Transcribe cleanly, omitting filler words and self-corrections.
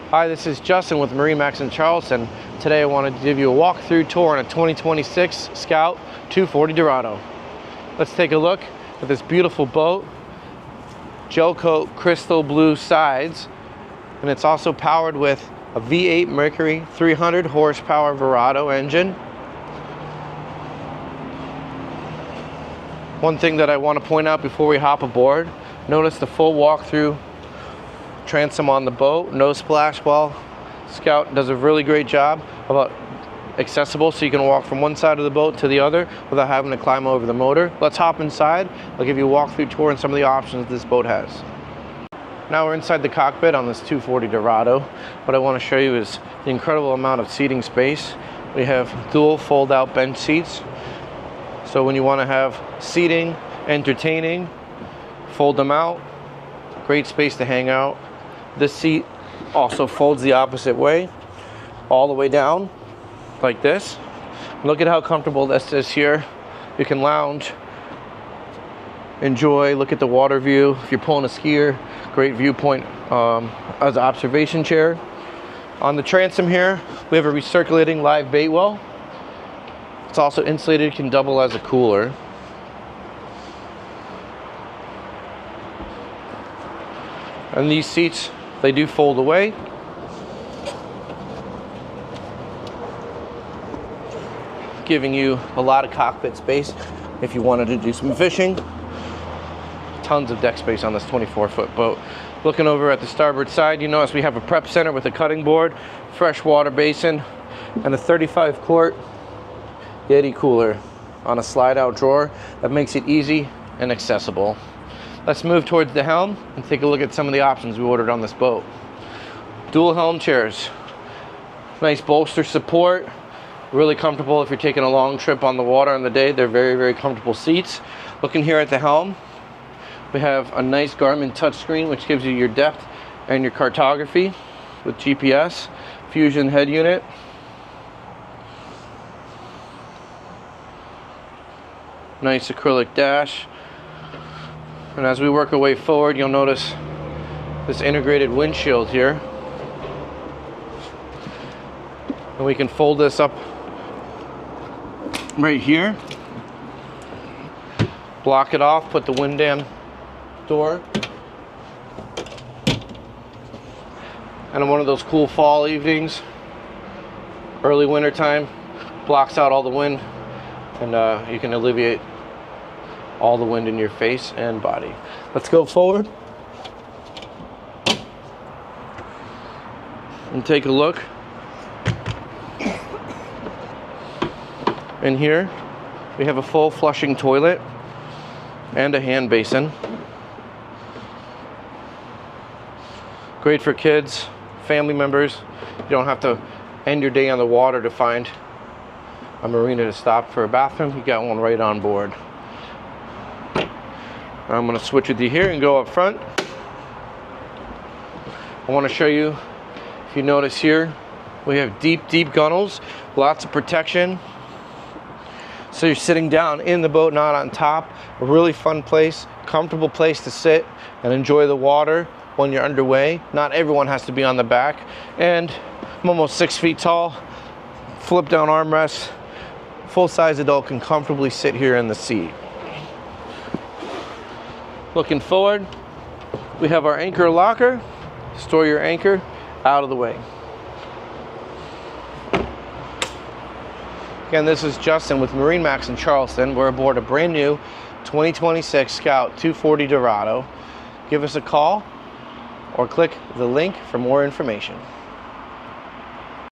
Hi, this is Justin with MarineMax in Charleston. Today I wanted to give you a walkthrough tour on a 2026 Scout 240 Dorado. Let's take a look at this beautiful boat. Gel coat crystal blue sides, and it's also powered with a V8 Mercury 300 horsepower Dorado engine. One thing that I want to point out before we hop aboard, notice the full walkthrough transom on the boat, no splash wall. Scout does a really great job about accessible, so you can walk from one side of the boat to the other without having to climb over the motor. Let's hop inside. I'll give you a walkthrough tour and some of the options this boat has. Now we're inside the cockpit on this 240 Dorado. What I want to show you is the incredible amount of seating space. We have dual fold-out bench seats, so when you want to have seating, entertaining, fold them out. Great space to hang out. This seat also folds the opposite way, all the way down, like this. Look at how comfortable this is here. You can lounge, enjoy, look at the water view. If you're pulling a skier, great viewpoint as an observation chair. On the transom here, we have a recirculating live bait well. It's also insulated, can double as a cooler. And these seats, they do fold away. Giving you a lot of cockpit space if you wanted to do some fishing. Tons of deck space on this 24-foot boat. Looking over at the starboard side, you notice we have a prep center with a cutting board, fresh water basin, and a 35-quart Yeti cooler on a slide-out drawer that makes it easy and accessible. Let's move towards the helm and take a look at some of the options we ordered on this boat. Dual helm chairs. Nice bolster support. Really comfortable if you're taking a long trip on the water in the day. They're very, very comfortable seats. Looking here at the helm, we have a nice Garmin touchscreen which gives you your depth and your cartography with GPS. Fusion head unit. Nice acrylic dash. And as we work our way forward, you'll notice this integrated windshield here. And we can fold this up right here. Block it off, put the wind dam door. And on one of those cool fall evenings, early winter time, blocks out all the wind, and you can alleviate all the wind in your face and body. Let's go forward and take a look. In here, we have a full flushing toilet and a hand basin. Great for kids, family members. You don't have to end your day on the water to find a marina to stop for a bathroom. You got one right on board. I'm going to switch with you here and go up front. I want to show you, if you notice here, we have deep gunnels, lots of protection. So you're sitting down in the boat, not on top. A really fun place, comfortable place to sit and enjoy the water when you're underway. Not everyone has to be on the back. And I'm almost 6 feet tall, flip down armrests. Full-size adult can comfortably sit here in the seat. Looking forward, we have our anchor locker. Store your anchor out of the way. Again, this is Justin with MarineMax in Charleston. We're aboard a brand new 2026 Scout 240 Dorado. Give us a call or click the link for more information.